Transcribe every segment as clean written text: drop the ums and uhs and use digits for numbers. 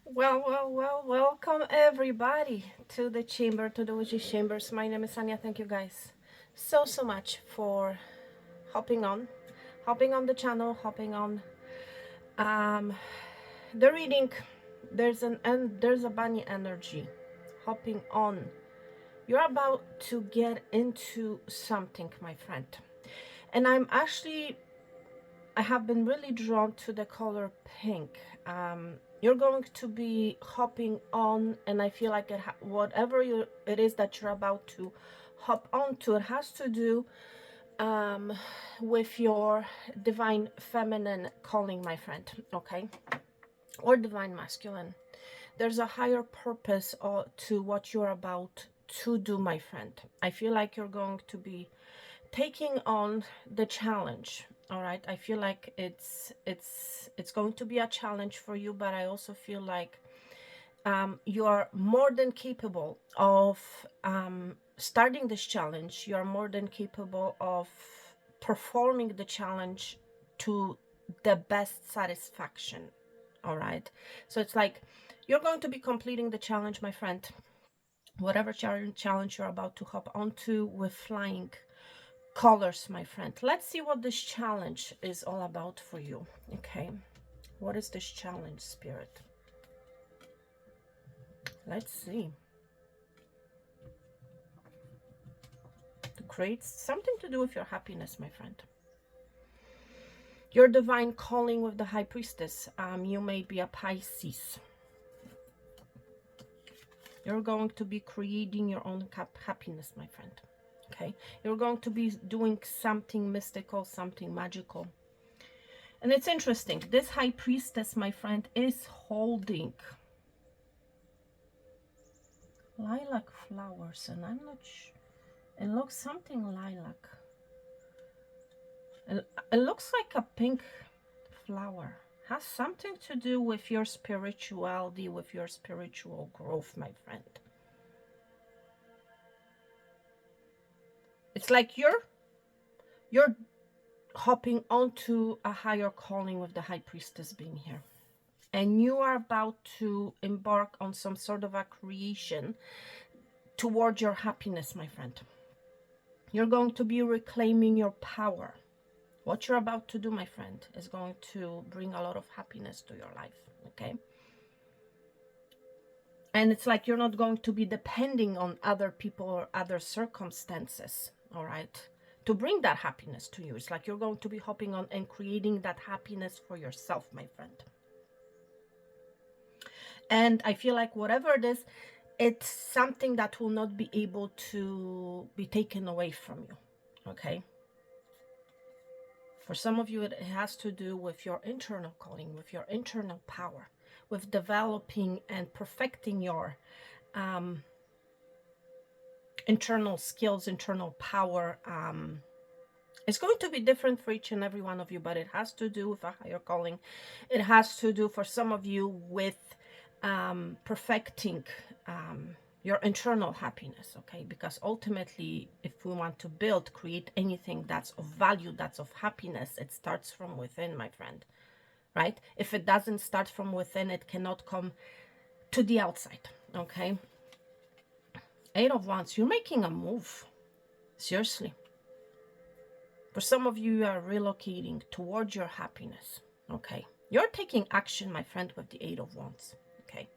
Well, welcome everybody to the chamber, to the Witches Chambers. My name is Anya. Thank you guys so much for hopping on the channel, hopping on um, the reading. There's a bunny energy hopping on. You're about to get into something, my friend. And I have been really drawn to the color pink. You're going to be hopping on, and I feel like whatever it is that you're about to hop onto, it has to do with your divine feminine calling, my friend, okay? Or divine masculine. There's a higher purpose to what you're about to do, my friend. I feel like you're going to be taking on the challenge. All right, I feel like it's going to be a challenge for you, but I also feel like you are more than capable of starting this challenge. You are more than capable of performing the challenge to the best satisfaction. All right, so it's like you're going to be completing the challenge, my friend, whatever challenge you're about to hop onto with flying colors, my friend. Let's see what this challenge is all about for you. Okay, what is this challenge, Spirit? Let's see. To create something to do with your happiness, my friend. Your divine calling with the High Priestess. You may be a Pisces. You're going to be creating your own happiness, my friend. Okay, you're going to be doing something mystical, something magical. And it's interesting, this High Priestess, my friend, is holding lilac flowers, and I'm not sure. It looks something lilac. It looks like a pink flower. Has something to do with your spirituality, with your spiritual growth, my friend. It's like you're hopping onto a higher calling with the High Priestess being here. And you are about to embark on some sort of a creation toward your happiness, my friend. You're going to be reclaiming your power. What you're about to do, my friend, is going to bring a lot of happiness to your life, okay? And it's like you're not going to be depending on other people or other circumstances, all right, to bring that happiness to you. It's like you're going to be hopping on and creating that happiness for yourself, my friend. And I feel like whatever it is, it's something that will not be able to be taken away from you, okay? For some of you, it has to do with your internal calling, with your internal power, with developing and perfecting your internal skills, internal power. It's going to be different for each and every one of you, but it has to do with a higher calling. It has to do, for some of you, with perfecting your internal happiness, okay? Because ultimately, if we want to build, create anything that's of value, that's of happiness, it starts from within, my friend, right? If it doesn't start from within, it cannot come to the outside, okay? Eight of Wands, you're making a move, seriously. For some of you, you are relocating towards your happiness, okay? You're taking action, my friend, with the Eight of Wands, okay?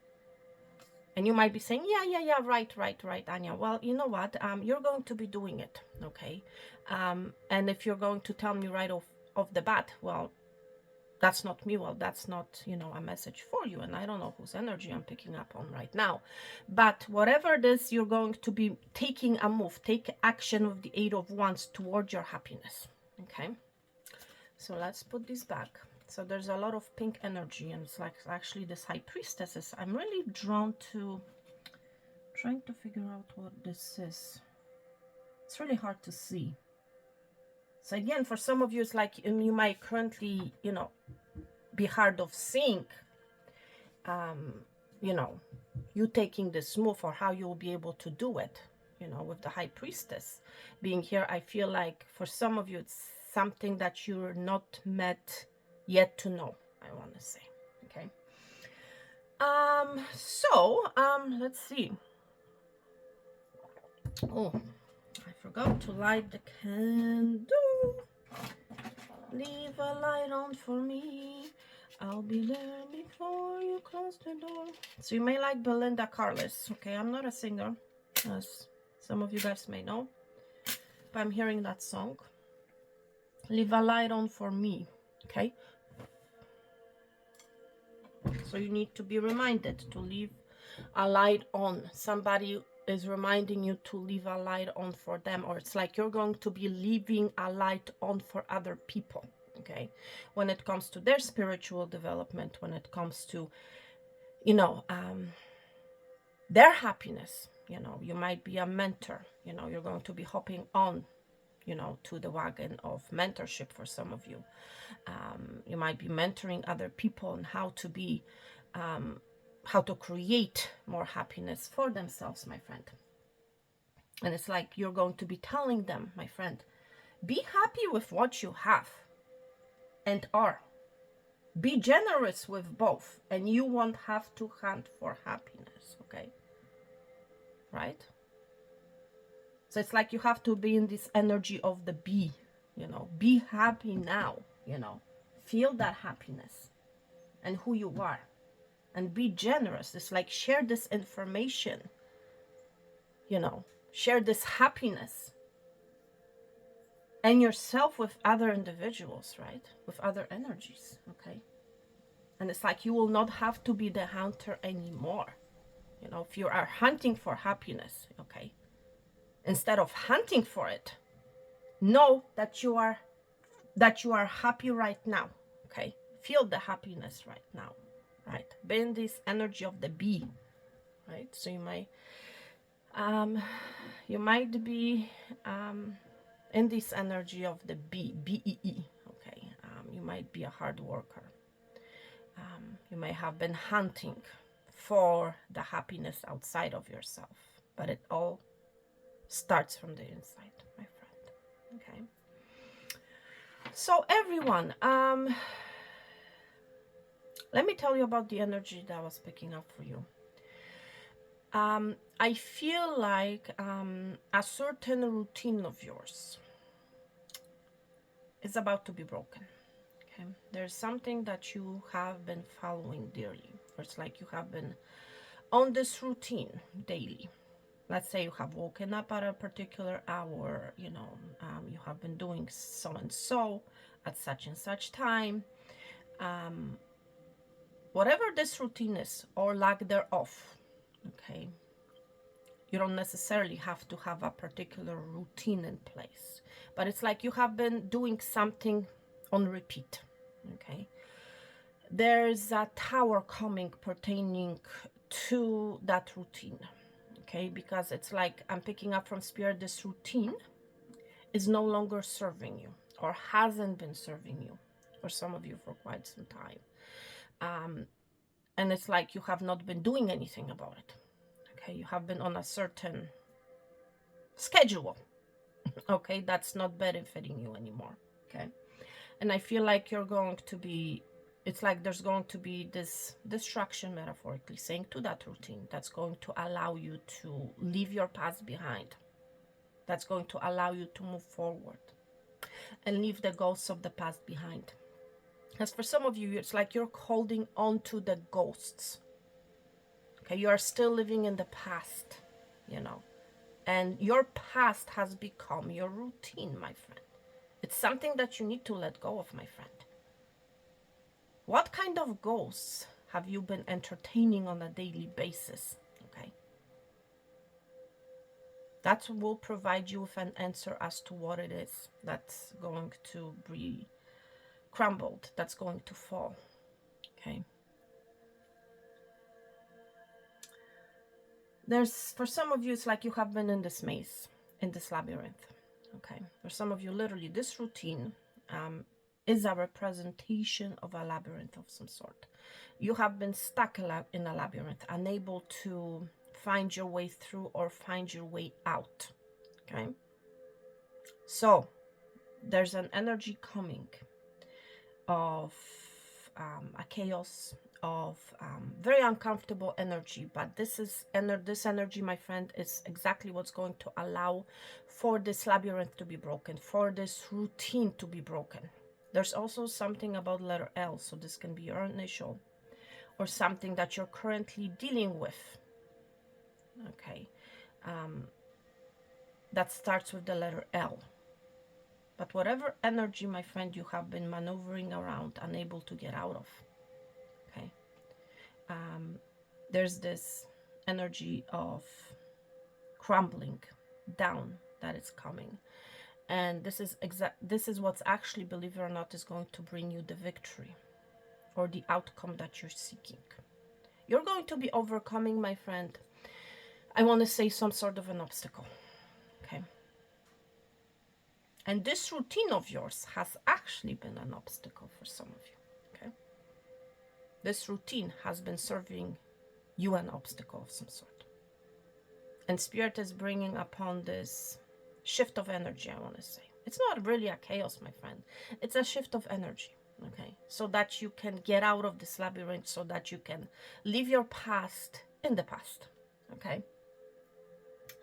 And you might be saying, yeah, right, Anya. Well, you know what? You're going to be doing it, okay? And if you're going to tell me right off the bat, well, that's not me. Well, that's not, you know, a message for you. And I don't know whose energy I'm picking up on right now. But whatever it is, you're going to be taking a move. Take action with the Eight of Wands towards your happiness, okay? So let's put this back. So there's a lot of pink energy, and it's like actually this High Priestesses. I'm really drawn to trying to figure out what this is. It's really hard to see. So again, for some of you, it's like you might currently, you know, be hard of seeing, you know, you taking this move or how you'll be able to do it, you know, with the High Priestess being here. I feel like for some of you, it's something that you're not met yet to know, I want to say, okay? Let's see. Oh, I forgot to light the candle. Leave a light on for me. I'll be there before you close the door. So you may like Belinda Carlos. Okay, I'm not a singer, as some of you guys may know, but I'm hearing that song. Leave a light on for me. Okay. So you need to be reminded to leave a light on. Somebody is reminding you to leave a light on for them, or it's like you're going to be leaving a light on for other people. Okay, when it comes to their spiritual development, when it comes to, you know, their happiness, you know, you might be a mentor, you know, you're going to be hopping on, you know, to the wagon of mentorship for some of you. You might be mentoring other people on how to be, how to create more happiness for themselves, my friend. And it's like you're going to be telling them, my friend, be happy with what you have and are. Be generous with both, and you won't have to hunt for happiness, okay? Right? So it's like you have to be in this energy of the be, you know, be happy now, you know, feel that happiness and who you are, and be generous. It's like share this information, you know, share this happiness and yourself with other individuals, right? With other energies, okay? And it's like you will not have to be the hunter anymore. You know, if you are hunting for happiness, okay, instead of hunting for it, know that you are happy right now, okay? Feel the happiness right now, right? Be in this energy of the bee, right? So you might be in this energy of the B-E-E, okay? You might be a hard worker. You may have been hunting for the happiness outside of yourself, but it all starts from the inside, my friend, okay? So everyone, let me tell you about the energy that I was picking up for you. I feel like a certain routine of yours is about to be broken. Okay, there's something that you have been following dearly. It's like you have been on this routine daily. Let's say you have woken up at a particular hour, you know, you have been doing so and so at such and such time. Whatever this routine is, or lack thereof, okay, you don't necessarily have to have a particular routine in place, but it's like you have been doing something on repeat, okay? There's a tower coming pertaining to that routine, okay? Because it's like I'm picking up from spirit, this routine is no longer serving you, or hasn't been serving you for some of you for quite some time. And it's like you have not been doing anything about it, okay? You have been on a certain schedule, okay, that's not benefiting you anymore, okay? And I feel like you're going to be, it's like there's going to be this distraction, metaphorically saying, to that routine that's going to allow you to leave your past behind, that's going to allow you to move forward and leave the ghosts of the past behind. As for some of you, it's like you're holding on to the ghosts, okay? You are still living in the past, you know, and your past has become your routine, my friend. It's something that you need to let go of, my friend. What kind of ghosts have you been entertaining on a daily basis? Okay. That will provide you with an answer as to what it is that's going to be crumbled, that's going to fall. Okay. For some of you, it's like you have been in this maze, in this labyrinth. Okay. For some of you, literally, this routine is a representation of a labyrinth of some sort. You have been stuck in a labyrinth, unable to find your way through or find your way out, okay? So there's an energy coming of a chaos, of very uncomfortable energy, but this energy, my friend, is exactly what's going to allow for this labyrinth to be broken, for this routine to be broken. There's also something about letter L, so this can be your initial or something that you're currently dealing with, okay, that starts with the letter L. But whatever energy, my friend, you have been maneuvering around, unable to get out of, okay, there's this energy of crumbling down that is coming. And this is what's actually, believe it or not, is going to bring you the victory or the outcome that you're seeking. You're going to be overcoming, my friend, I want to say, some sort of an obstacle, okay? And this routine of yours has actually been an obstacle for some of you, okay? This routine has been serving you an obstacle of some sort. And Spirit is bringing upon this shift of energy, I want to say. It's not really a chaos, my friend. It's a shift of energy, okay? So that you can get out of this labyrinth, so that you can leave your past in the past, okay?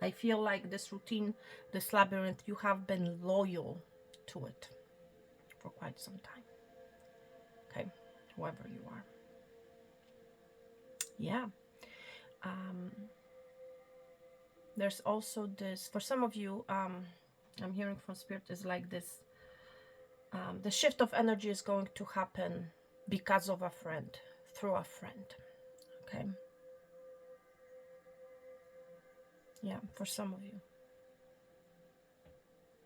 I feel like this routine, this labyrinth, you have been loyal to it for quite some time, okay? Whoever you are. Yeah. There's also this, for some of you, I'm hearing from Spirit, is like this, the shift of energy is going to happen because of a friend, through a friend, okay? Yeah, for some of you.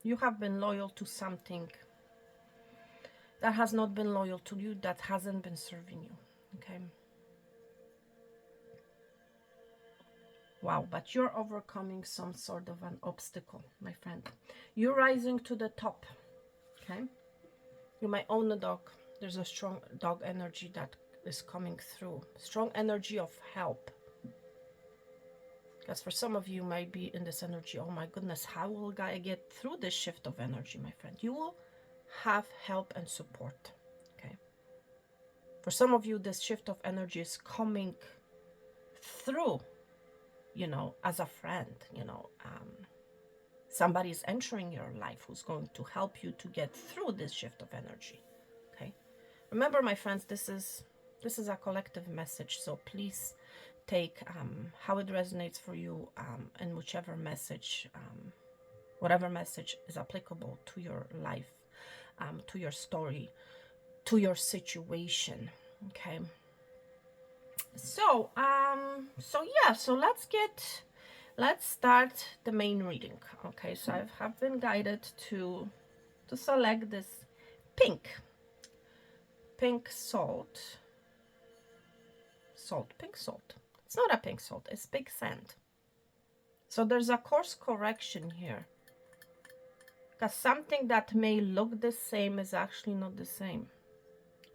You have been loyal to something that has not been loyal to you, that hasn't been serving you, okay? Wow, but you're overcoming some sort of an obstacle, my friend. You're rising to the top, okay? You might own a dog. There's a strong dog energy that is coming through. Strong energy of help. Because for some of you might be in this energy, oh my goodness, how will I get through this shift of energy, my friend? You will have help and support, okay? For some of you, this shift of energy is coming through, you know, as a friend, you know, somebody is entering your life who's going to help you to get through this shift of energy, okay? Remember, my friends, this is a collective message, so please take how it resonates for you, and whichever message, whatever message is applicable to your life, to your story, to your situation, okay? So yeah, so let's start the main reading, okay? So I have been guided to select this pink salt. Pink salt. It's not a pink salt, it's pink sand. So there's a course correction here, because something that may look the same is actually not the same.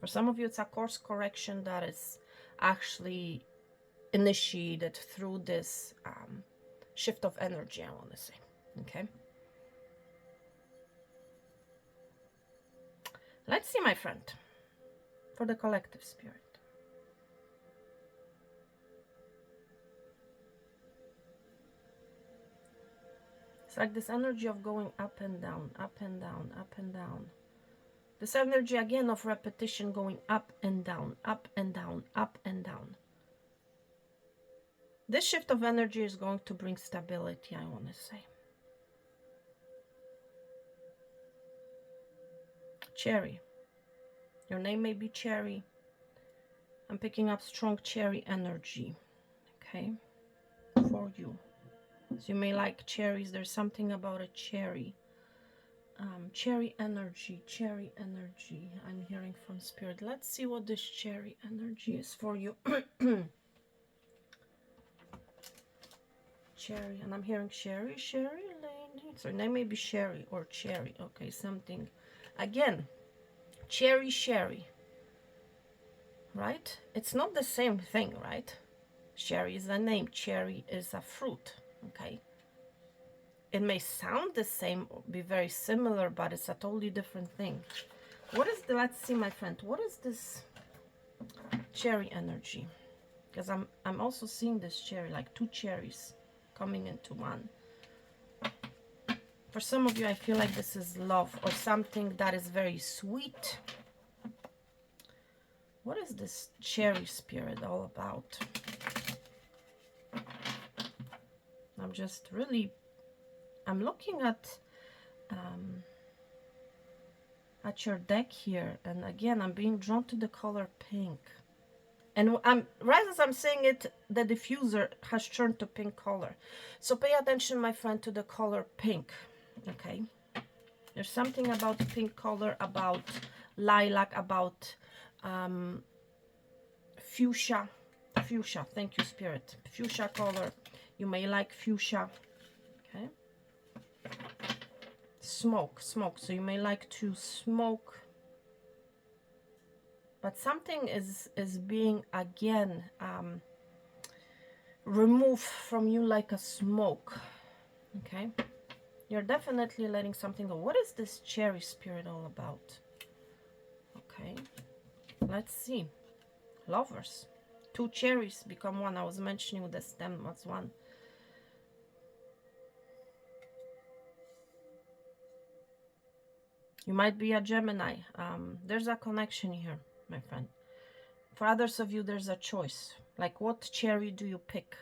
For some of you, it's a course correction that is actually initiated through this shift of energy, I want to say, okay? Let's see, my friend, for the collective spirit. It's like this energy of going up and down, up and down, up and down. This energy again of repetition, going up and down, up and down, up and down. This shift of energy is going to bring stability, I want to say. Cherry. Your name may be Cherry. I'm picking up strong cherry energy, okay, for you. So you may like cherries. There's something about a cherry. Cherry energy, cherry energy. I'm hearing from Spirit. Let's see what this cherry energy is for you. Cherry, and I'm hearing Sherry lady. So her name may be Sherry or Cherry. Okay, something. Again, Sherry. Right? It's not the same thing, right? Sherry is a name. Cherry is a fruit. Okay. It may sound the same, be very similar, but it's a totally different thing. What is the, let's see, my friend, what is this cherry energy, because I'm also seeing this cherry, like two cherries coming into one. For some of you, I feel like this is love or something that is very sweet. What is this cherry spirit all about? I'm just really, I'm looking at your deck here, and again, I'm being drawn to the color pink. And right as I'm saying it, the diffuser has turned to pink color. So pay attention, my friend, to the color pink, okay? There's something about pink color, about lilac, about fuchsia. Fuchsia, thank you, Spirit. Fuchsia color. You may like fuchsia, okay? Smoke. So you may like to smoke. But something is being, again, removed from you like a smoke, okay? You're definitely letting something go. What is this cherry spirit all about? Okay, let's see. Lovers. Two cherries become one. I was mentioning the stem was one. You might be a Gemini. There's a connection here, my friend. For others of you, there's a choice. Like, what cherry do you pick?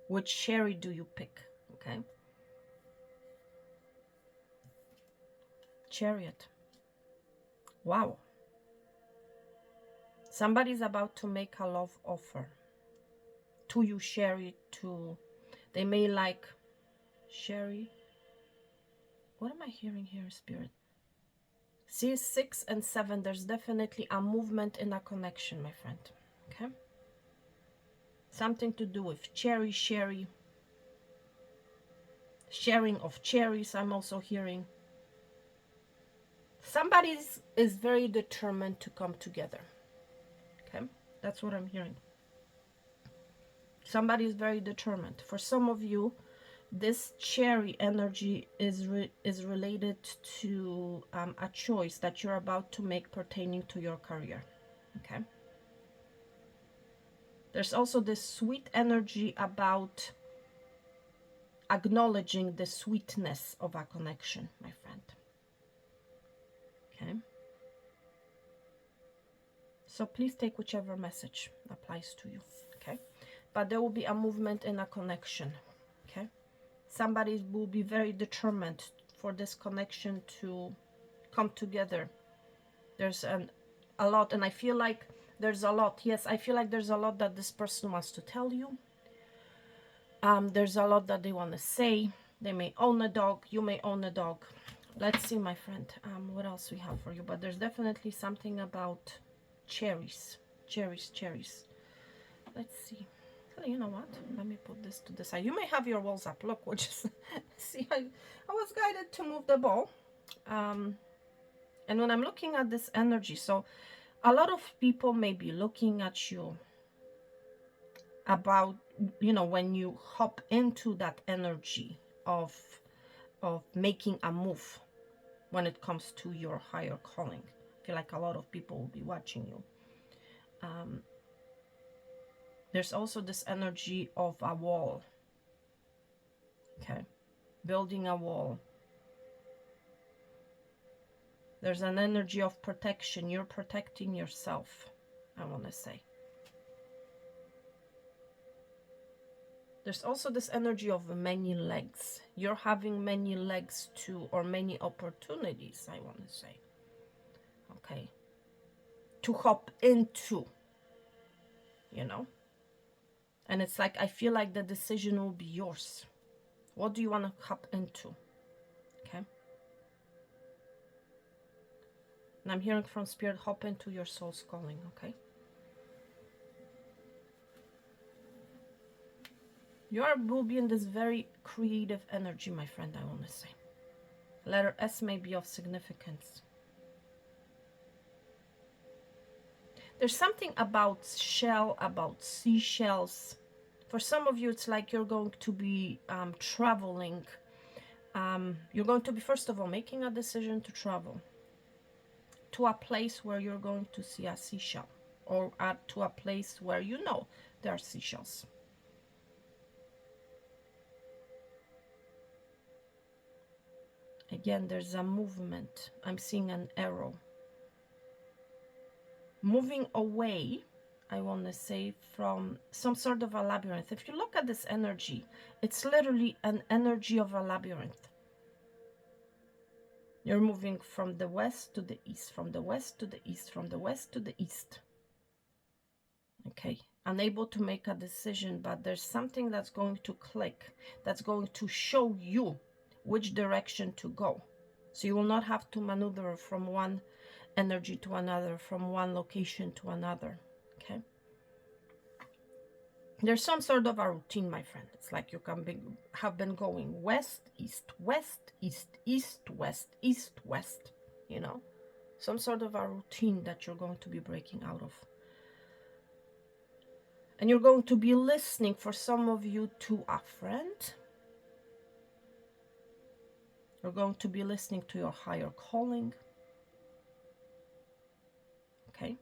Which cherry do you pick? Okay. Chariot. Wow. Somebody's about to make a love offer to you, Sherry. They may like Sherry. What am I hearing here, Spirit? See, 6 and 7, there's definitely a movement in a connection, my friend. Okay? Something to do with cherry, sherry. Sharing of cherries, I'm also hearing. Somebody is very determined to come together. Okay? That's what I'm hearing. Somebody is very determined. For some of you, this cherry energy is related to a choice that you're about to make pertaining to your career. Okay. There's also this sweet energy about acknowledging the sweetness of a connection, my friend. Okay. So please take whichever message applies to you. Okay. But there will be a movement in a connection. Okay. Somebody will be very determined for this connection to come together. There's a lot, and I feel like there's a lot. Yes, I feel like there's a lot that this person wants to tell you. There's a lot that they want to say. They may own a dog. You may own a dog. Let's see, my friend, what else we have for you. But there's definitely something about cherries. Cherries. Let's see. You know what? Let me put this to the side. You may have your walls up. Look, we'll just see. I was guided to move the ball. And when I'm looking at this energy, so a lot of people may be looking at you about, when you hop into that energy of making a move when it comes to your higher calling. I feel like a lot of people will be watching you. There's also this energy of a wall. Okay. Building a wall. There's an energy of protection. You're protecting yourself, I want to say. There's also this energy of many legs. You're having many legs too, or many opportunities, I want to say. Okay. To hop into, And it's like, I feel like the decision will be yours. What do you want to hop into? Okay. And I'm hearing from Spirit, hop into your soul's calling, okay? You will be in this very creative energy, my friend, I want to say. Letter S may be of significance. There's something about shell, about seashells. For some of you, it's like you're going to be traveling. You're going to be, first of all, making a decision to travel to a place where you're going to see a seashell. or to a place where you know there are seashells. Again, there's a movement. I'm seeing an arrow moving away, I want to say, from some sort of a labyrinth. If you look at this energy, it's literally an energy of a labyrinth. You're moving from the west to the east, from the west to the east, from the west to the east. Okay, unable to make a decision, but there's something that's going to click, that's going to show you which direction to go. So you will not have to maneuver from one energy to another, from one location to another. Okay, there's some sort of a routine, my friend. It's like you have been going west, east, west, east, east, west, east, west, you know, some sort of a routine that you're going to be breaking out of. And you're going to be listening, for some of you, to a friend. You're going to be listening to your higher calling. Okay.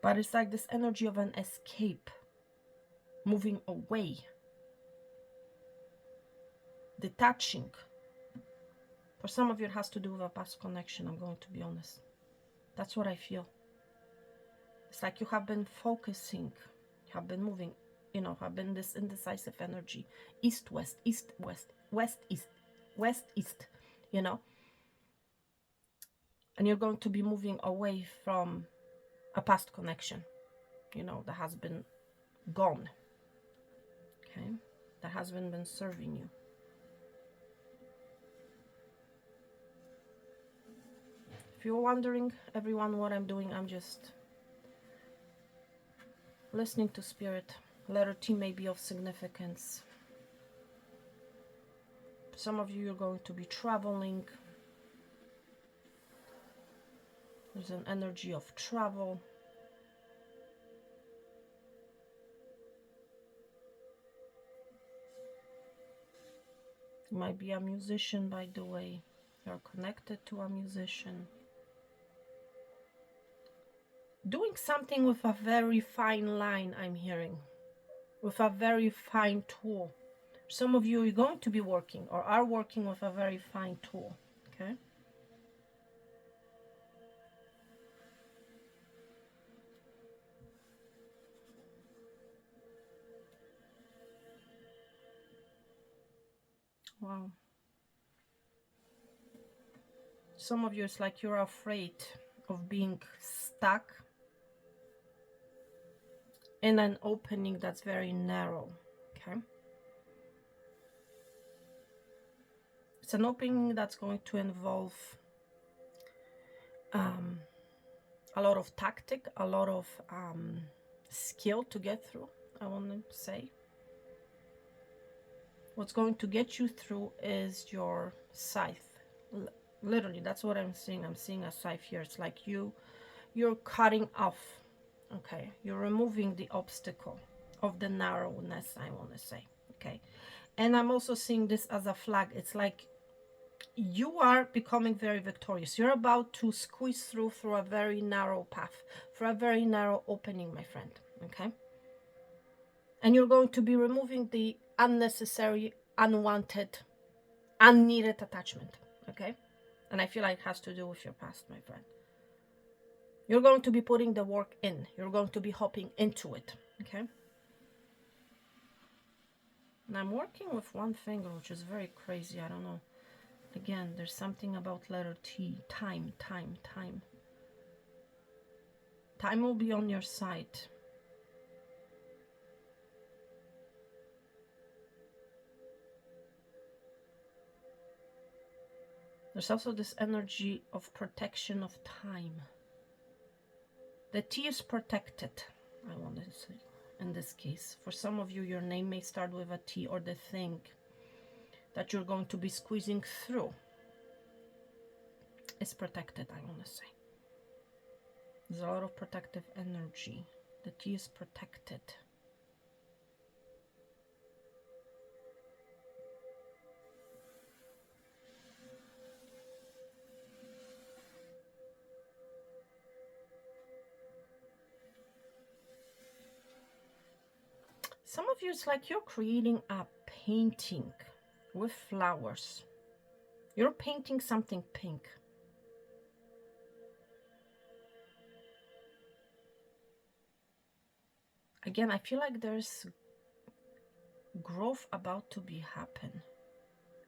But it's like this energy of an escape, moving away, detaching. For some of you, it has to do with a past connection, I'm going to be honest. That's what I feel. It's like you have been focusing, you have been moving, you know, have been this indecisive energy. East, west, east, west, west, east, you know. And you're going to be moving away from a past connection, you know, that has been gone. Okay, that hasn't been serving you. If you're wondering, everyone, what I'm doing, I'm just listening to spirit. Letter T may be of significance. Some of you, you're going to be traveling. There's an energy of travel. You might be a musician, by the way. You're connected to a musician. Doing something with a very fine line, I'm hearing. With a very fine tool. Some of you are going to be working or are working with a very fine tool. Okay? Wow. Some of you, it's like you're afraid of being stuck in an opening that's very narrow. Okay? It's an opening that's going to involve a lot of tactic, a lot of skill to get through, I want to say. What's going to get you through is your scythe. Literally, that's what I'm seeing. I'm seeing a scythe here. It's like you're cutting off. Okay, you're removing the obstacle of the narrowness, I want to say. Okay, and I'm also seeing this as a flag. It's like you are becoming very victorious. You're about to squeeze through a very narrow path, for a very narrow opening, my friend. Okay, and you're going to be removing the unnecessary, unwanted, unneeded attachment. Okay, and I feel like it has to do with your past, my friend. You're going to be putting the work in. You're going to be hopping into it. Okay, and I'm working with one finger, which is very crazy. I don't know. Again, there's something about letter T. Time. Time will be on your side. There's also this energy of protection of time. The T is protected, I want to say, in this case. For some of you, your name may start with a T, or the thing that you're going to be squeezing through is protected, I want to say. There's a lot of protective energy. The T is protected. Some of you, it's like you're creating a painting with flowers. You're painting something pink. Again, I feel like there's growth about to be happen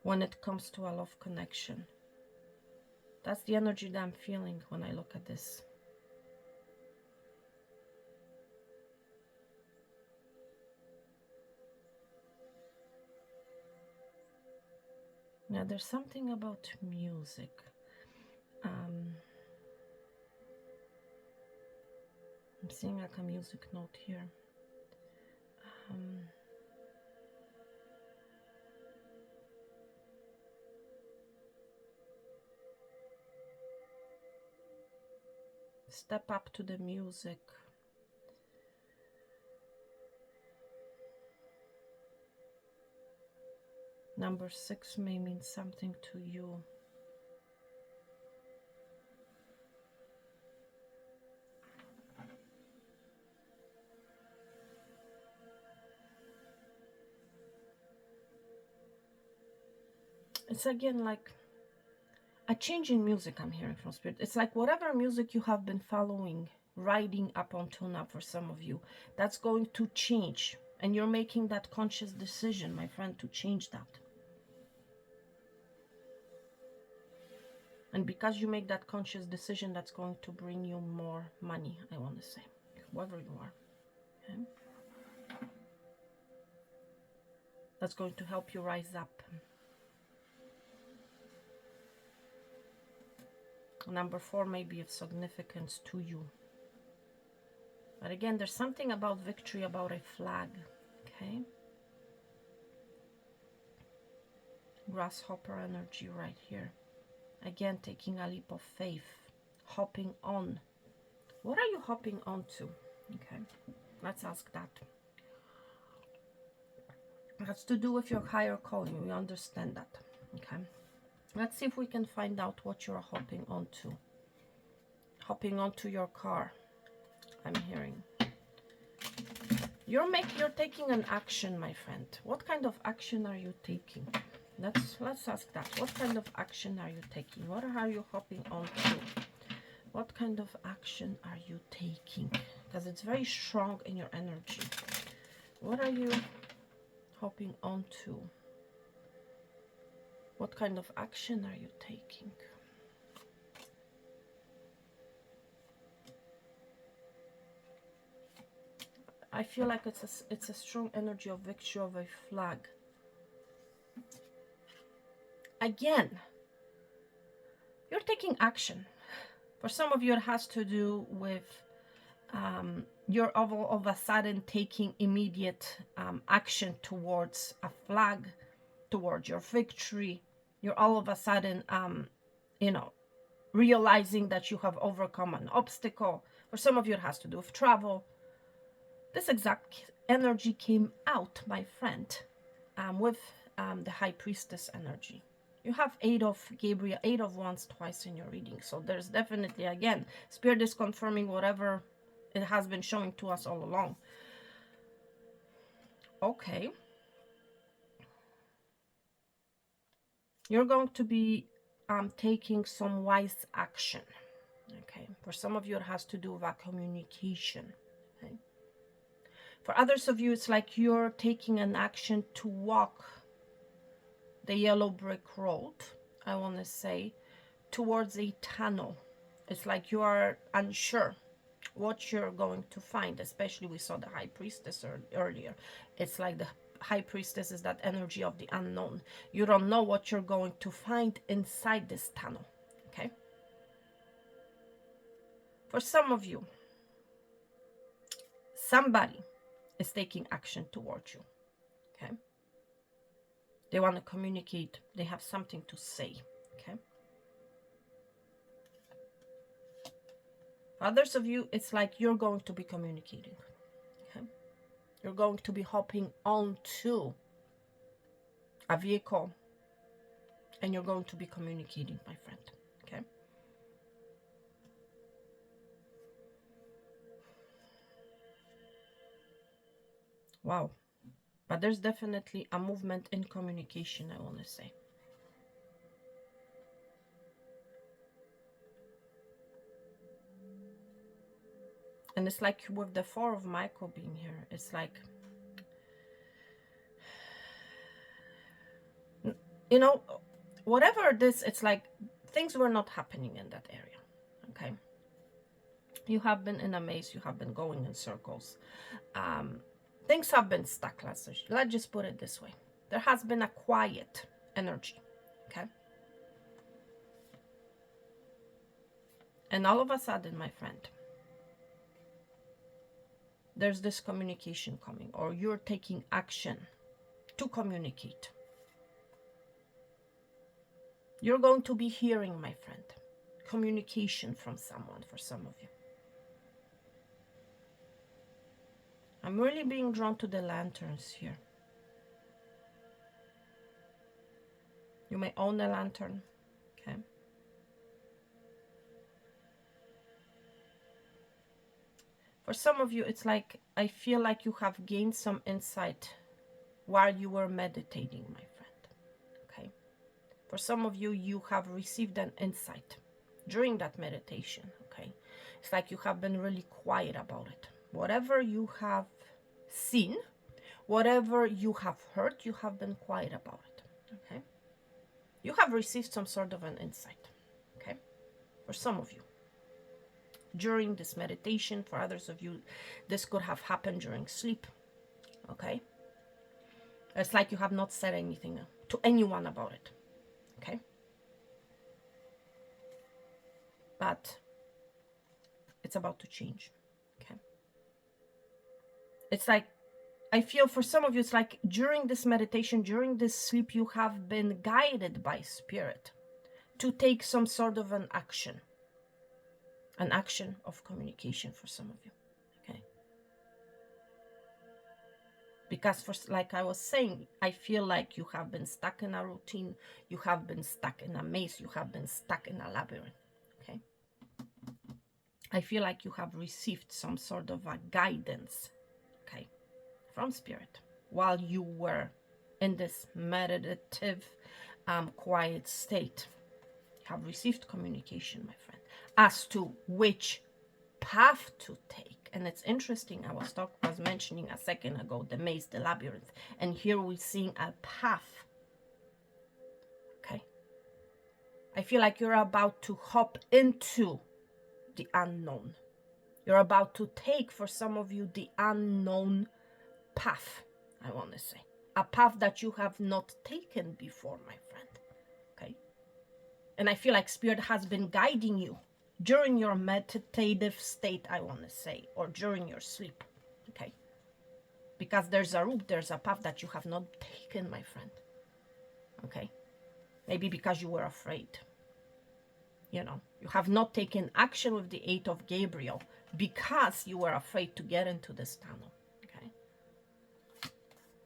when it comes to a love connection. That's the energy that I'm feeling when I look at this. Yeah, there's something about music. I'm seeing like a music note here. Step up to the music. Number 6 may mean something to you. It's again like a change in music I'm hearing from Spirit. It's like whatever music you have been following, riding up until now for some of you, that's going to change. And you're making that conscious decision, my friend, to change that. And because you make that conscious decision, that's going to bring you more money, I want to say, whoever you are. Okay? That's going to help you rise up. Number 4 may be of significance to you. But again, there's something about victory, about a flag. Okay? Grasshopper energy right here. Again, taking a leap of faith. Hopping on. What are you hopping on to? Okay, let's ask that. It has to do with your higher calling. We understand that. Okay. Let's see if we can find out what you're hopping onto. Hopping onto your car. I'm hearing. You're taking an action, my friend. What kind of action are you taking? Let's ask that. What kind of action are you taking? What are you hopping onto? What kind of action are you taking? Because it's very strong in your energy. What are you hopping onto? What kind of action are you taking? I feel like it's a strong energy of victory of a flag. Again, you're taking action. For some of you, it has to do with you're all of a sudden taking immediate action towards a flag, towards your victory. You're all of a sudden, realizing that you have overcome an obstacle. For some of you, it has to do with travel. This exact energy came out, my friend, with the High Priestess energy. You have 8 of Gabriel, 8 of Wands twice in your reading. So there's definitely, again, Spirit is confirming whatever it has been showing to us all along. Okay. You're going to be taking some wise action. Okay. For some of you, it has to do with communication. Okay. For others of you, it's like you're taking an action to walk the yellow brick road, I want to say, towards a tunnel. It's like you are unsure what you're going to find, especially we saw the High Priestess earlier. It's like the High Priestess is that energy of the unknown. You don't know what you're going to find inside this tunnel. Okay. For some of you, somebody is taking action towards you. Okay. They want to communicate. They have something to say. Okay. For others of you, it's like you're going to be communicating. Okay. You're going to be hopping onto a vehicle and you're going to be communicating, my friend. Okay. Wow. But there's definitely a movement in communication, I want to say. And it's like with the 4 of Michael being here, it's like, you know, whatever this, it's like things were not happening in that area. Okay. You have been in a maze. You have been going in circles. Things have been stuck. Let's just put it this way. There has been a quiet energy. Okay. And all of a sudden, my friend, there's this communication coming, or you're taking action to communicate. You're going to be hearing, my friend, communication from someone, for some of you. I'm really being drawn to the lanterns here. You may own a lantern, okay? For some of you, it's like, I feel like you have gained some insight while you were meditating, my friend, okay? For some of you, you have received an insight during that meditation, okay? It's like you have been really quiet about it. Whatever you have seen, whatever you have heard, you have been quiet about it, okay? You have received some sort of an insight, okay? For some of you. During this meditation, for others of you, this could have happened during sleep, okay? It's like you have not said anything to anyone about it, okay? But it's about to change, okay? It's like, I feel for some of you, it's like during this meditation, during this sleep, you have been guided by spirit to take some sort of an action of communication for some of you, okay? Because for, like I was saying, I feel like you have been stuck in a routine, you have been stuck in a maze, you have been stuck in a labyrinth, okay? I feel like you have received some sort of a guidance, okay, from spirit while you were in this meditative, quiet state. You have received communication, my friend, as to which path to take. And it's interesting, I was mentioning a second ago the maze, the labyrinth, and here we're seeing a path, okay? I feel like you're about to hop into the unknown. You're about to take, for some of you, the unknown path, I want to say. A path that you have not taken before, my friend, okay? And I feel like spirit has been guiding you during your meditative state, I want to say, or during your sleep, okay? Because there's a route, there's a path that you have not taken, my friend, okay? Maybe because you were afraid, you know. You have not taken action with the 8 of Gabriel because you were afraid to get into this tunnel, okay?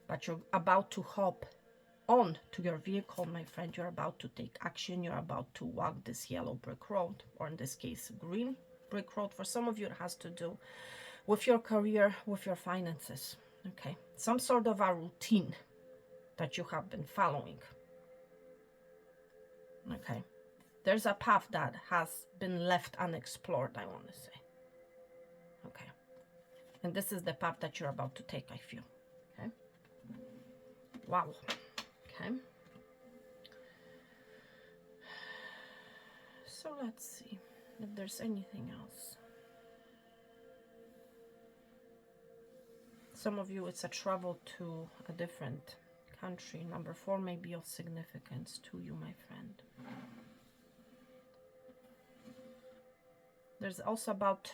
But you're about to hop on to your vehicle, my friend. You're about to take action. You're about to walk this yellow brick road, or in this case, green brick road. For some of you, it has to do with your career, with your finances, okay? Some sort of a routine that you have been following, okay? There's a path that has been left unexplored, I want to say, okay? And this is the path that you're about to take, I feel, okay? Wow. Okay. So let's see if there's anything else. Some of you, it's a travel to a different country. Number 4 may be of significance to you, my friend. There's also about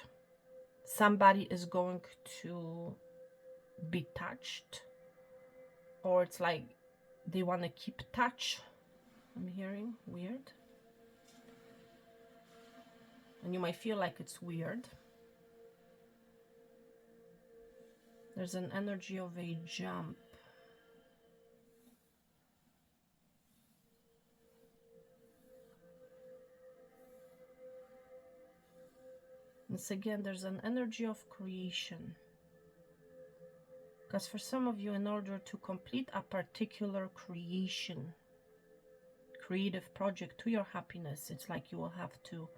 somebody is going to be touched, or it's like they want to keep touch. I'm hearing weird. And you might feel like it's weird. There's an energy of a jump. Once again, there's an energy of creation. Because for some of you, in order to complete a particular creative project to your happiness, it's like you will have to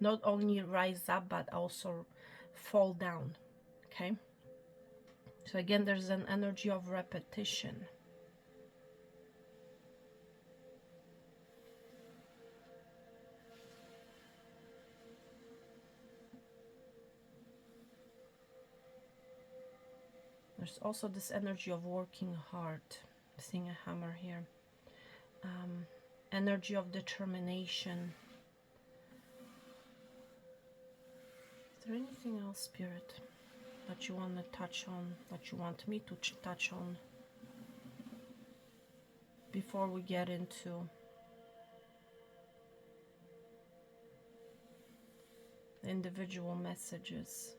not only rise up, but also fall down, okay? So again, there's an energy of repetition. There's also this energy of working hard. I'm seeing a hammer here. Energy of determination. Is there anything else, Spirit, that you want to touch on, that you want me to touch on before we get into the individual messages?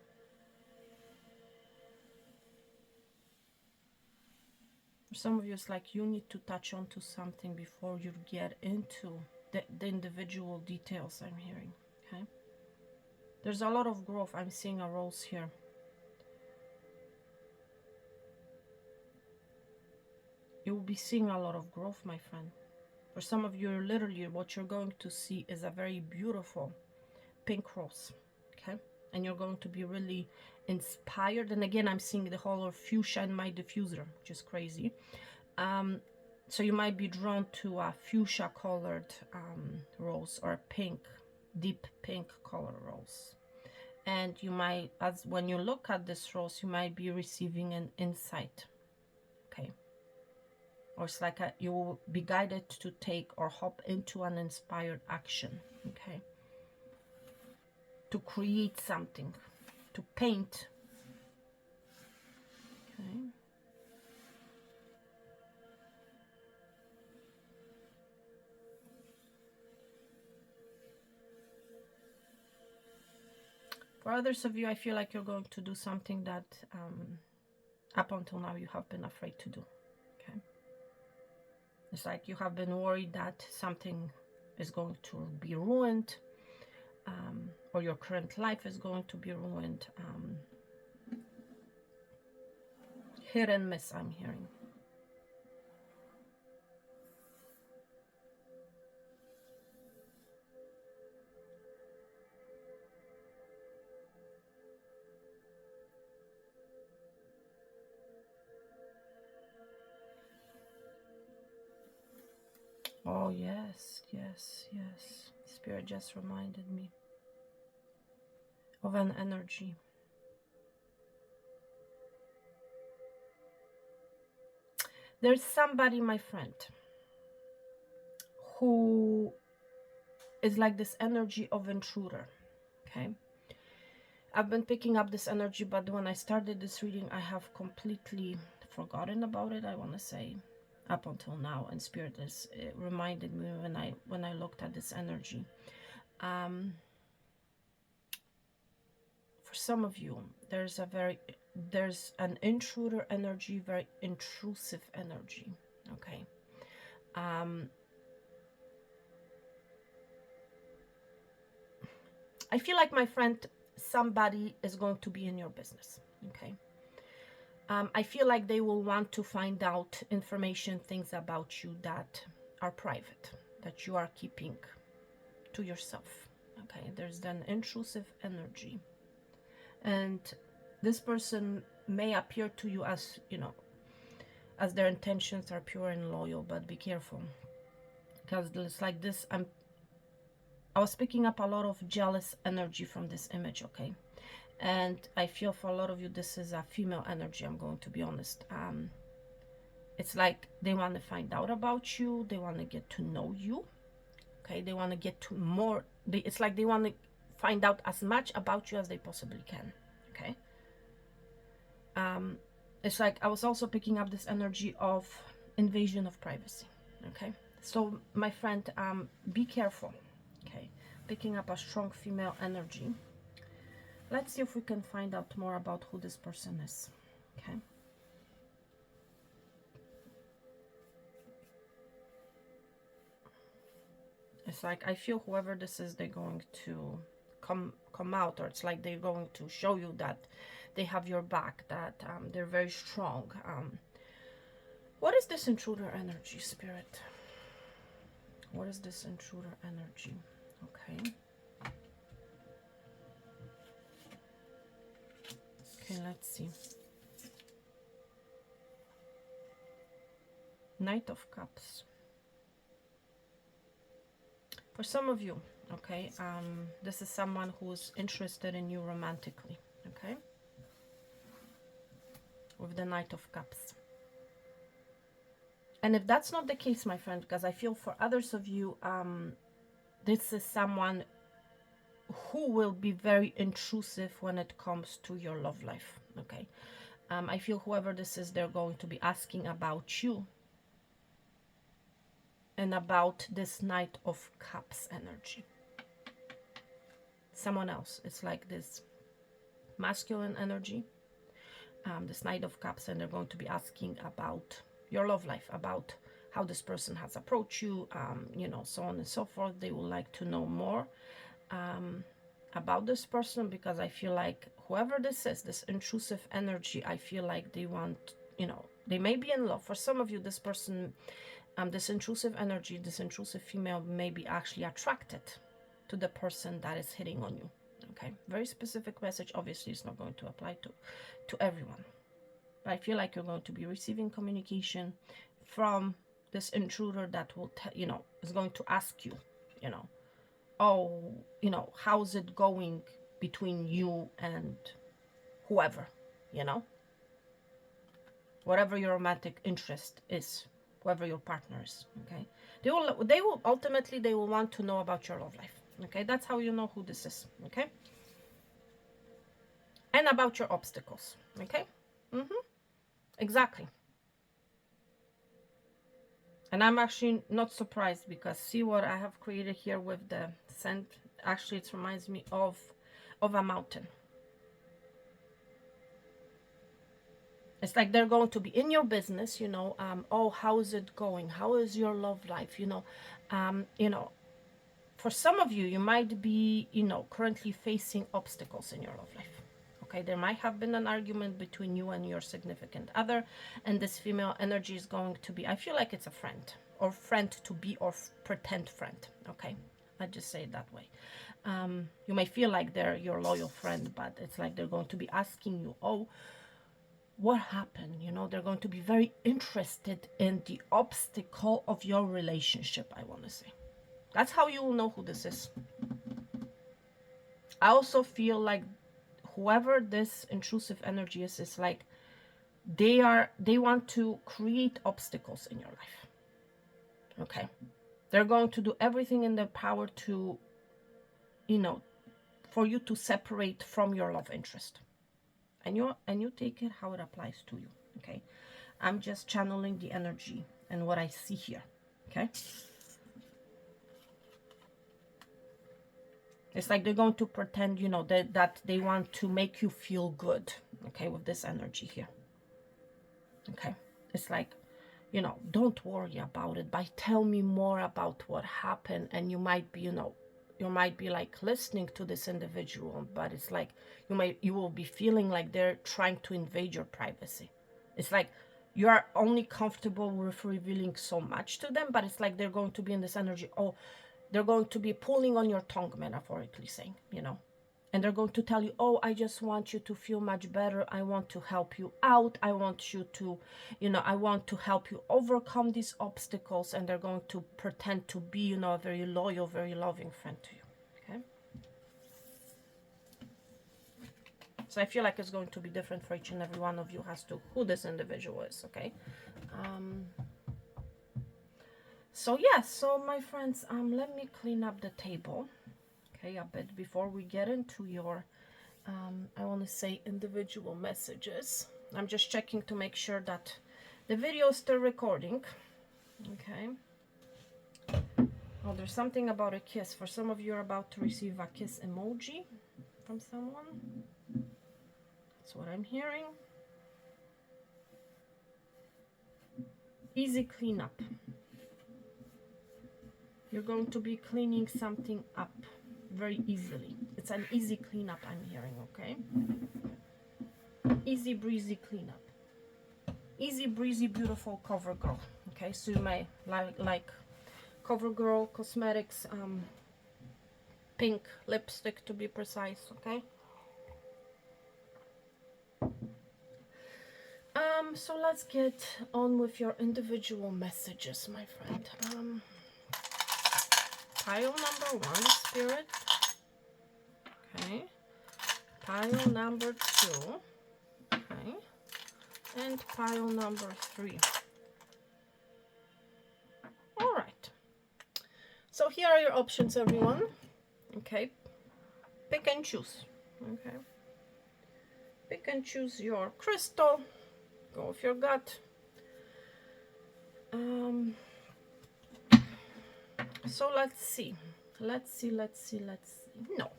For some of you, it's like you need to touch on to something before you get into the individual details I'm hearing, okay? There's a lot of growth. I'm seeing a rose here. You will be seeing a lot of growth, my friend. For some of you, literally what you're going to see is a very beautiful pink rose, okay? And you're going to be really inspired. And again, I'm seeing the whole of fuchsia in my diffuser, which is crazy. So you might be drawn to a fuchsia colored rose, or a pink, deep pink color rose. And you might, as when you look at this rose, you might be receiving an insight, okay? Or it's like you will be guided to take or hop into an inspired action, okay? To create something, to paint, okay? For others of you, I feel like you're going to do something that up until now you have been afraid to do, okay? It's like you have been worried that something is going to be ruined, or your current life is going to be ruined. Hit and miss, I'm hearing. Oh, yes, yes, yes. Spirit just reminded me of an energy. There's somebody, my friend, who is like this energy of intruder, okay? I've been picking up this energy, but when I started this reading, I have completely forgotten about it, I want to say, up until now. And Spirit has reminded me when I looked at this energy. For some of you, there's an intruder energy, very intrusive energy, okay? I feel like, my friend, somebody is going to be in your business, okay? I feel like they will want to find out information, things about you that are private, that you are keeping to yourself, okay? There's an intrusive energy. And this person may appear to you as, you know, as their intentions are pure and loyal, but be careful. Because it's like this, I was picking up a lot of jealous energy from this image, okay? And I feel for a lot of you, this is a female energy, I'm going to be honest. It's like they want to find out about you. They want to get to know you, okay? They want to get to more. It's like they want to find out as much about you as they possibly can, okay? It's like I was also picking up this energy of invasion of privacy, okay? So, my friend, be careful, okay? Picking up a strong female energy. Let's see if we can find out more about who this person is, okay? It's like I feel whoever this is, they're going to come out, or it's like they're going to show you that they have your back, that they're very strong. What is this intruder energy, Spirit? What is this intruder energy? Okay. Okay, let's see. Knight of Cups. For some of you, okay, this is someone who's interested in you romantically, okay? With the Knight of Cups. And if that's not the case, my friend, because I feel for others of you, this is someone who will be very intrusive when it comes to your love life, okay? I feel whoever this is, they're going to be asking about you and about this Knight of Cups energy. Someone else. It's like this masculine energy, this Knight of Cups, and they're going to be asking about your love life, about how this person has approached you, you know, so on and so forth. They would like to know more about this person, because I feel like whoever this is, this intrusive energy, I feel like they want, you know, they may be in love. For some of you, this person, this intrusive energy, this intrusive female may be actually attracted to the person that is hitting on you. Okay, very specific message. Obviously, it's not going to apply to everyone. But I feel like you're going to be receiving communication from this intruder that will, you know, is going to ask you, you know, oh, you know, how's it going between you and whoever, you know, whatever your romantic interest is, whoever your partner is. Okay, they will ultimately, they will want to know about your love life. Okay, that's how you know who this is. Okay, and about your obstacles. Okay. Exactly. And I'm actually not surprised, because see what I have created here with the scent. Actually, it reminds me of a mountain. It's like they're going to be in your business, you know. Oh, how is it going? How is your love life? You know, for some of you, you might be, you know, currently facing obstacles in your love life. Okay, there might have been an argument between you and your significant other, and this female energy is going to be, I feel like it's a friend, or friend to be, or pretend friend. Okay, I just say it that way. You may feel like they're your loyal friend, but it's like they're going to be asking you, oh, what happened? You know, they're going to be very interested in the obstacle of your relationship, I want to say. That's how you will know who this is. I also feel like whoever this intrusive energy is like they want to create obstacles in your life. Okay, they're going to do everything in their power to, you know, for you to separate from your love interest, and you take it how it applies to you. Okay, I'm just channeling the energy and what I see here. Okay, it's like they're going to pretend, you know, that they want to make you feel good. Okay, with this energy here. Okay, it's like, you know, don't worry about it, but tell me more about what happened. And you might be, you know, you might be like listening to this individual, but it's like you will be feeling like they're trying to invade your privacy. It's like you are only comfortable with revealing so much to them, but it's like they're going to be in this energy. Oh, they're going to be pulling on your tongue, metaphorically saying, you know, and they're going to tell you, oh, I just want you to feel much better. I want to help you out. I want you to, you know, I want to help you overcome these obstacles. And they're going to pretend to be, you know, a very loyal, very loving friend to you. Okay. So I feel like it's going to be different for each and every one of you as to who this individual is. Okay. So yeah, so my friends, let me clean up the table. Okay, a bit before we get into your, I want to say individual messages. I'm just checking to make sure that the video is still recording. Okay. Oh, there's something about a kiss. For some of you are about to receive a kiss emoji from someone. That's what I'm hearing. Easy cleanup. You're going to be cleaning something up very easily. It's an easy cleanup, I'm hearing, okay? easy breezy cleanup, easy breezy beautiful cover girl. Okay, so you may like cover girl cosmetics, pink lipstick to be precise. Okay, so let's get on with your individual messages, my friend. Pile number 1, Spirit. Okay, pile number 2. Okay, and pile number 3. All right, so here are your options, everyone. Okay, pick and choose. Okay, pick and choose your crystal. Go with your gut. So let's see. Let's see. No.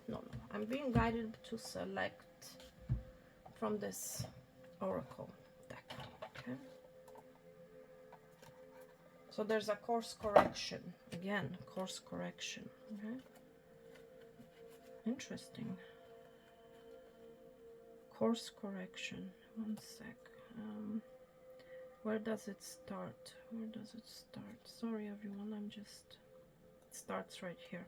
I'm being guided to select from this oracle deck. Okay. So there's a course correction. Again, course correction. Okay. Interesting. Course correction. One sec. Where does it start? Where does it start? Sorry, everyone. It starts right here.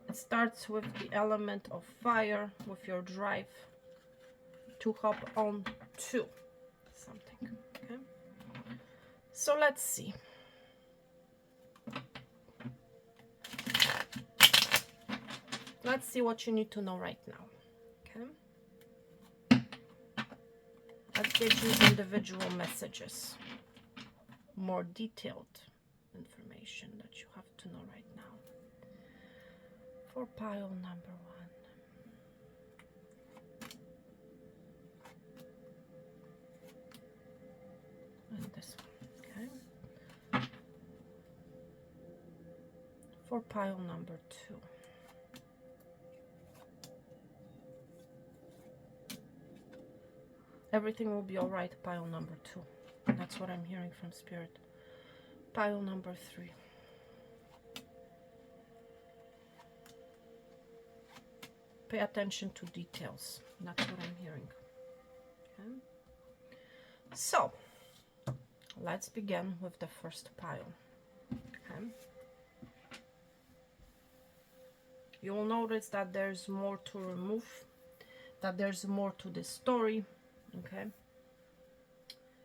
It starts with the element of fire, with your drive to hop on to something. Okay. So let's see. Let's see what you need to know right now. Okay. Let's get you individual messages, more detailed information that you have to know right now. For pile number 1. And this one, okay. For pile number 2. Everything will be all right, pile number 2. That's what I'm hearing from Spirit. Pile number 3. Pay attention to details. That's what I'm hearing. Okay. So, let's begin with the first pile. Okay. You will notice that there's more to remove, that there's more to this story. Okay,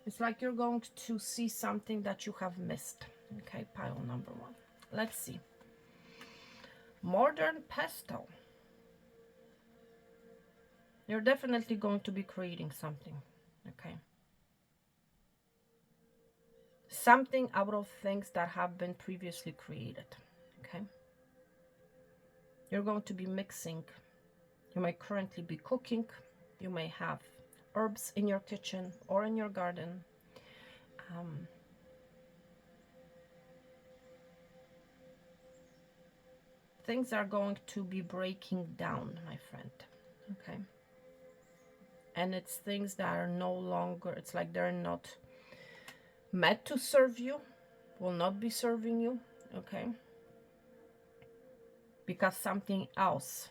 it's like you're going to see something that you have missed. Okay, pile number 1. Let's see. Modern pestle. You're definitely going to be creating something. Okay, something out of things that have been previously created. Okay, you're going to be mixing. You may currently be cooking. You may have herbs in your kitchen or in your garden. Things are going to be breaking down, my friend. Okay. And it's things that are no longer, it's like they're not meant to serve you, will not be serving you. Okay. Because something else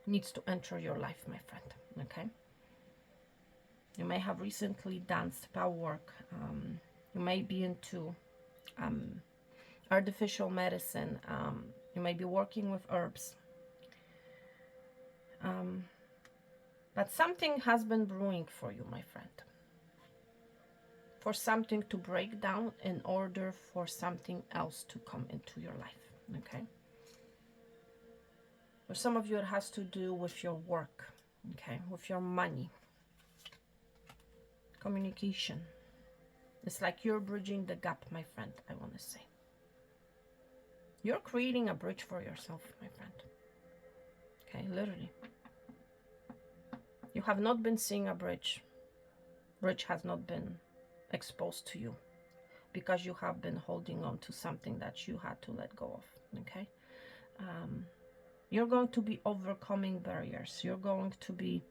needs to enter your life, my friend. Okay. You may have recently done spell work. You may be into artificial medicine. You may be working with herbs. But something has been brewing for you, my friend. For something to break down in order for something else to come into your life. Okay. For some of you, it has to do with your work. Okay. With your money. Communication. It's like you're bridging the gap, my friend, I want to say. You're creating a bridge for yourself, my friend. Okay, literally. You have not been seeing a bridge. Bridge has not been exposed to you because you have been holding on to something that you had to let go of, okay? You're going to be overcoming barriers. You're going to be...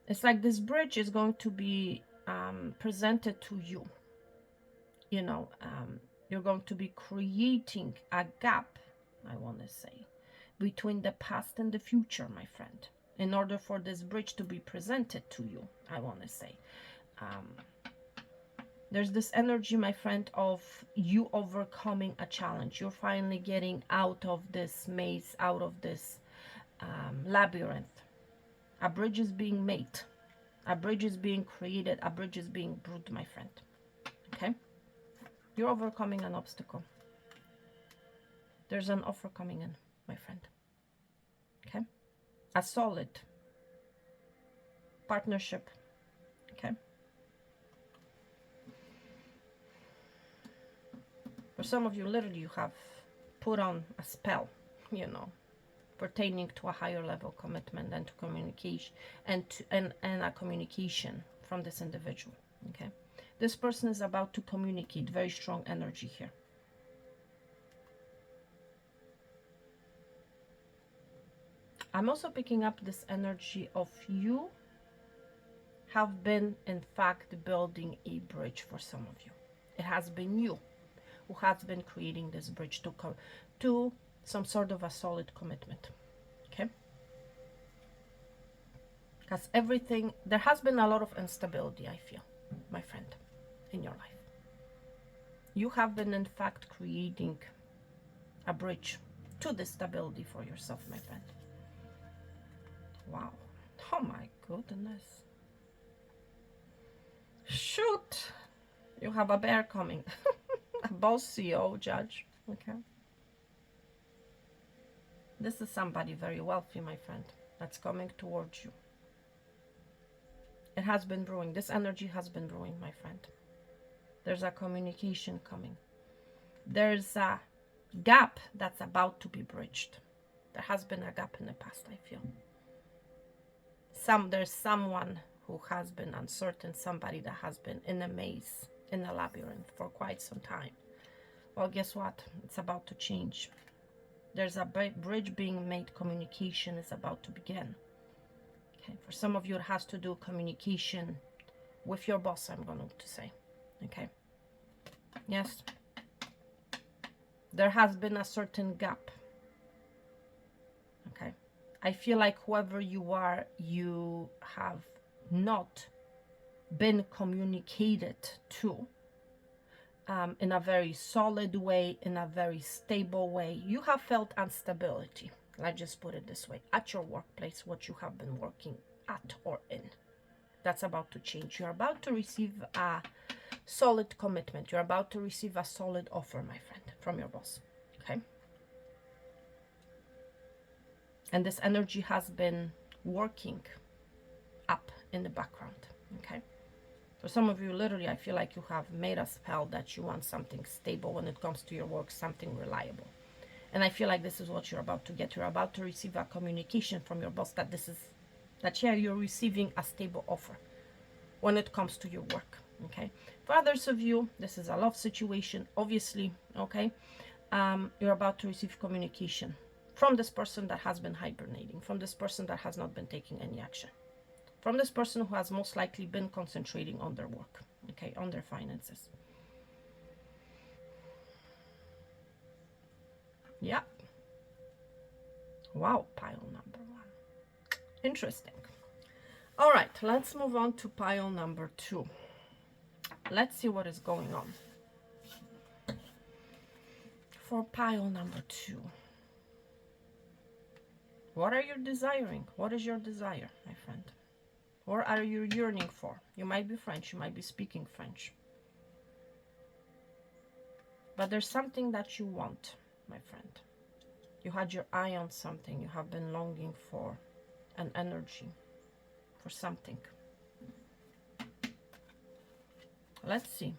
it's like this bridge is going to be presented to you. You know, you're going to be creating a gap, I want to say, between the past and the future, my friend. in order for this bridge to be presented to you, I want to say. There's this energy, my friend, of you overcoming a challenge. You're finally getting out of this maze, out of this labyrinth. A bridge is being made. A bridge is being created. A bridge is being brewed, my friend. Okay? You're overcoming an obstacle. There's an offer coming in, my friend. Okay? A solid partnership. Okay? For some of you, literally, you have put on a spell, you know, pertaining to a higher level commitment and to communication and a communication from this individual. Okay? This person is about to communicate. Very strong energy here. I'm also picking up this energy of you have been, in fact, building a bridge for some of you. It has been you who has been creating this bridge to some sort of a solid commitment. Okay? Because everything, there has been a lot of instability, I feel, my friend, in your life. You have been, in fact, creating a bridge to this stability for yourself, my friend. Wow. Oh my goodness. Shoot. You have a bear coming. A boss, CEO, judge. Okay. This is somebody very wealthy, my friend, that's coming towards you. It has been brewing. This energy has been brewing, my friend. There's a communication coming. There's a gap that's about to be bridged. There has been a gap in the past, I feel. There's someone who has been uncertain, somebody that has been in a maze, in a labyrinth for quite some time. Well, guess what? It's about to change. There's a bridge being made. Communication is about to begin. Okay, for some of you, it has to do communication with your boss, I'm going to say. Okay. Yes. There has been a certain gap. Okay. I feel like whoever you are, you have not been communicated to in a very solid way, in a very stable way. You have felt instability. Let's just put it this way. At your workplace, what you have been working at or in. That's about to change. You're about to receive a solid commitment. You're about to receive a solid offer, my friend, from your boss. Okay? And this energy has been working up in the background. Okay? For some of you, literally, I feel like you have made a spell that you want something stable when it comes to your work, something reliable. And I feel like this is what you're about to get. You're about to receive a communication from your boss that yeah, you're receiving a stable offer when it comes to your work. Okay? For others of you, this is a love situation, obviously. Okay? You're about to receive communication from this person that has been hibernating, from this person that has not been taking any action, from this person who has most likely been concentrating on their work, okay, on their finances. Yeah. Wow, pile number 1. Interesting. All right, let's move on to pile number 2. Let's see what is going on. For pile number 2. What are you desiring? What is your desire, my friend? Or are you yearning for? You might be French, you might be speaking French. But there's something that you want, my friend. You had your eye on something. You have been longing for an energy, for something. Let's see.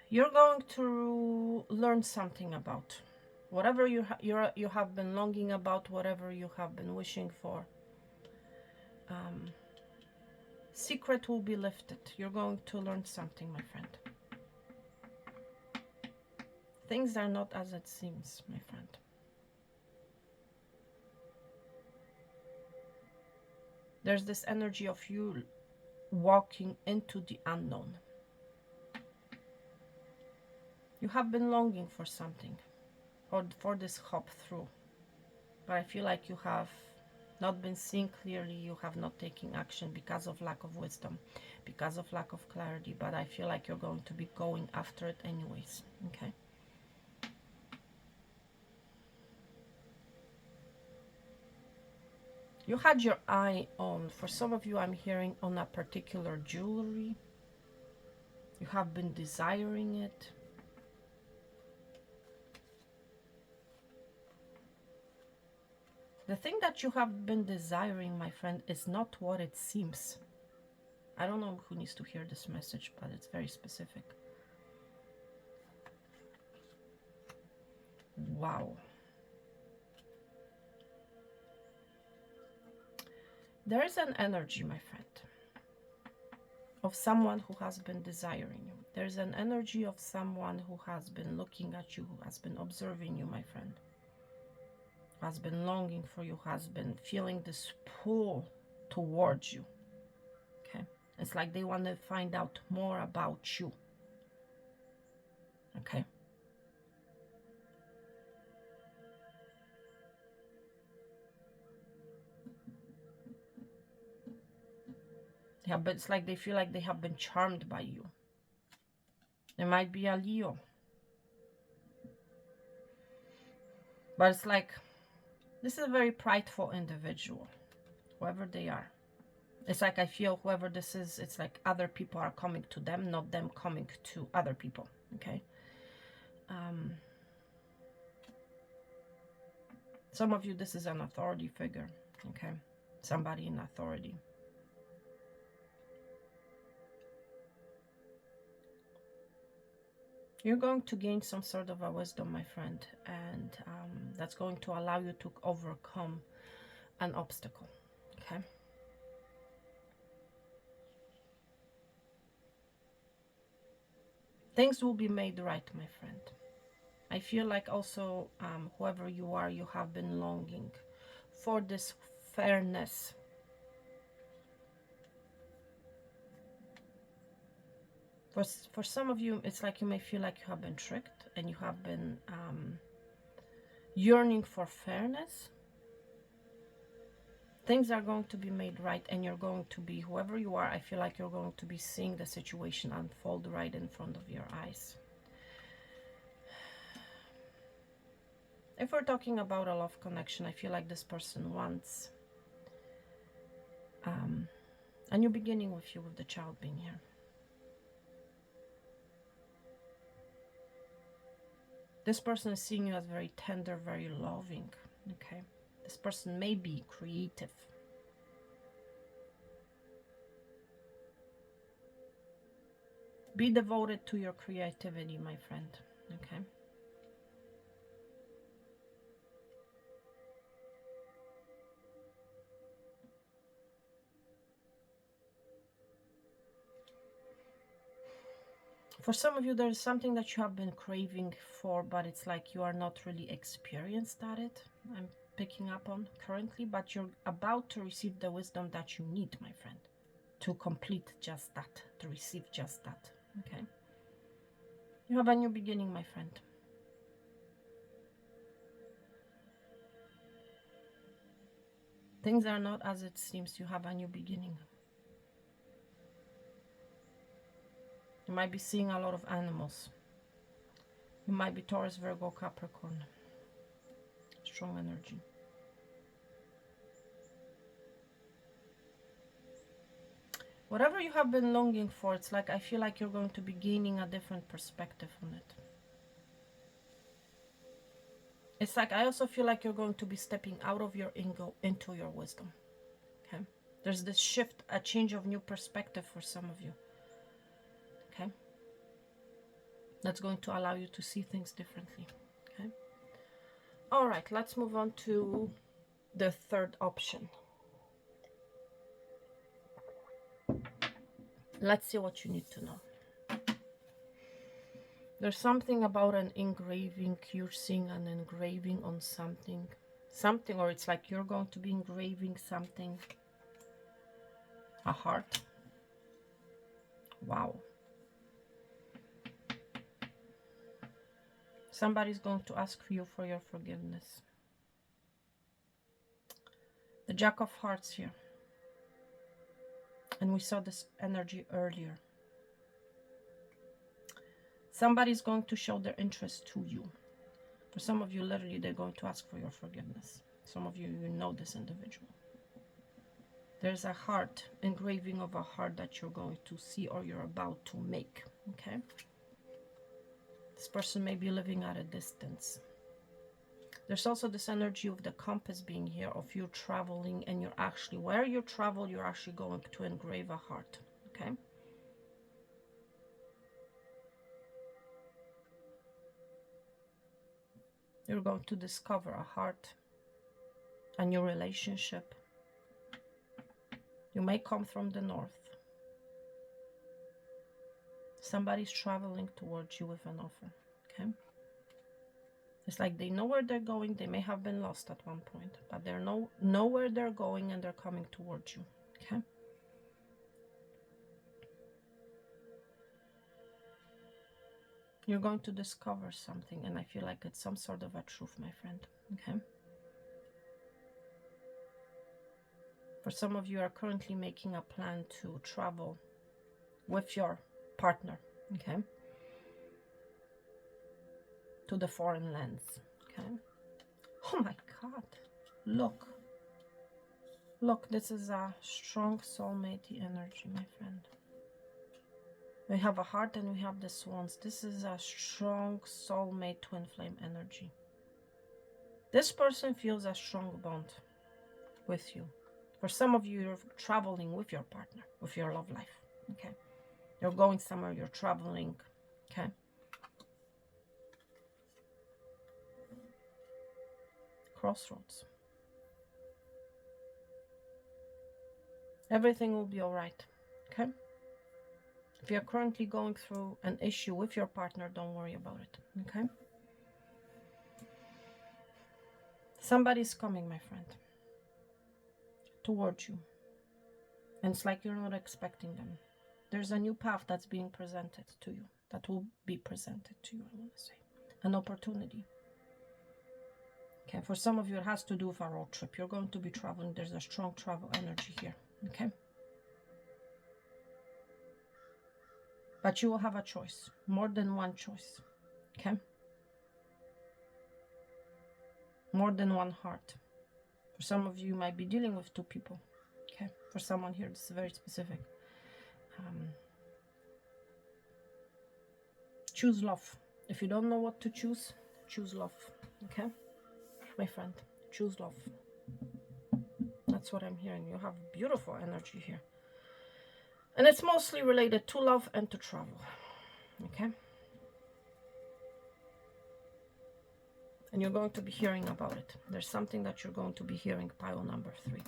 You're going to learn something about whatever you have been longing about, whatever you have been wishing for. Secret will be lifted. You're going to learn something, my friend. Things are not as it seems, my friend. There's this energy of you walking into the unknown. You have been longing for something. for this hop through. But I feel like you have not been seeing clearly, you have not taken action because of lack of wisdom, because of lack of clarity, but I feel like you're going to be going after it anyways, okay? You had your eye on, for some of you I'm hearing, on a particular jewelry. You have been desiring it. The thing that you have been desiring, my friend, is not what it seems. I don't know who needs to hear this message, but it's very specific. Wow. There is an energy, my friend, of someone who has been desiring you. There's an energy of someone who has been looking at you, who has been observing you, my friend, who has been longing for you, who has been feeling this pull towards you. Okay? It's like they want to find out more about you. Okay? Yeah, but it's like they feel like they have been charmed by you. There might be a Leo. But it's like, this is a very prideful individual, whoever they are. It's like I feel whoever this is, it's like other people are coming to them, not them coming to other people, okay? Some of you, this is an authority figure, okay? Somebody in authority. You're going to gain some sort of a wisdom, my friend, and that's going to allow you to overcome an obstacle, okay? Things will be made right, my friend. I feel like also, whoever you are, you have been longing for this fairness. For some of you, it's like you may feel like you have been tricked and you have been yearning for fairness. Things are going to be made right, and you're going to be, whoever you are, I feel like you're going to be seeing the situation unfold right in front of your eyes. If we're talking about a love connection, I feel like this person wants a new beginning with you, with the child being here. This person is seeing you as very tender, very loving, okay? This person may be creative. Be devoted to your creativity, my friend, okay? For some of you, there is something that you have been craving for, but it's like you are not really experienced at it. I'm picking up on currently, but you're about to receive the wisdom that you need, my friend, to complete just that, to receive just that, okay? You have a new beginning, my friend. Things are not as it seems. You have a new beginning. You might be seeing a lot of animals. You might be Taurus, Virgo, Capricorn. Strong energy. Whatever you have been longing for, it's like I feel like you're going to be gaining a different perspective on it. It's like I also feel like you're going to be stepping out of your ego into your wisdom. Okay? There's this shift, a change of new perspective for some of you. Okay? That's going to allow you to see things differently. Okay? All right, let's move on to the third option. Let's see what you need to know. There's something about an engraving. You're seeing an engraving on something, or it's like you're going to be engraving something. A heart. Wow. Somebody's going to ask you for your forgiveness. The Jack of Hearts here. And we saw this energy earlier. Somebody's going to show their interest to you. For some of you, literally, they're going to ask for your forgiveness. Some of you, you know this individual. There's a heart, engraving of a heart that you're going to see or you're about to make, okay? This person may be living at a distance. There's also this energy of the compass being here, of you traveling, and you're actually, where you travel, you're actually going to engrave a heart, okay? You're going to discover a heart, a new relationship. You may come from the north. Somebody's traveling towards you with an offer, okay? It's like they know where they're going. They may have been lost at one point, but they know where they're going and they're coming towards you, okay? You're going to discover something, and I feel like it's some sort of a truth, my friend, okay? For some of you are currently making a plan to travel with your partner, okay? To the foreign lands, okay? Oh my God, look. Look, this is a strong soulmate energy, my friend. We have a heart and we have the swans. This is a strong soulmate twin flame energy. This person feels a strong bond with you. For some of you, you're traveling with your partner, with your love life, okay? You're going somewhere, you're traveling, okay? Crossroads. Everything will be all right, okay? If you're currently going through an issue with your partner, don't worry about it, okay? Somebody's coming, my friend, towards you. And it's like you're not expecting them. There's a new path that's being presented to you, that will be presented to you, I want to say. An opportunity. Okay, for some of you, it has to do with a road trip. You're going to be traveling. There's a strong travel energy here, okay? But you will have a choice, more than one choice, okay? More than one heart. For some of you, you might be dealing with two people, okay? For someone here, this is very specific. Choose love. If you don't know what to choose love, okay? My friend, choose love. That's what I'm hearing. You have beautiful energy here. And it's mostly related to love and to travel, okay? And you're going to be hearing about it. There's something that you're going to be hearing, pile number 3.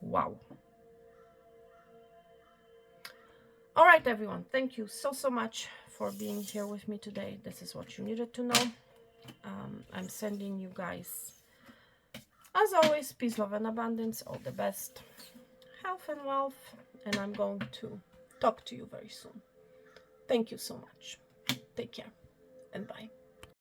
Wow. All right, everyone. Thank you so much for being here with me today. This is what you needed to know. I'm sending you guys, as always, peace, love, and abundance. All the best. Health and wealth. And I'm going to talk to you very soon. Thank you so much. Take care and bye.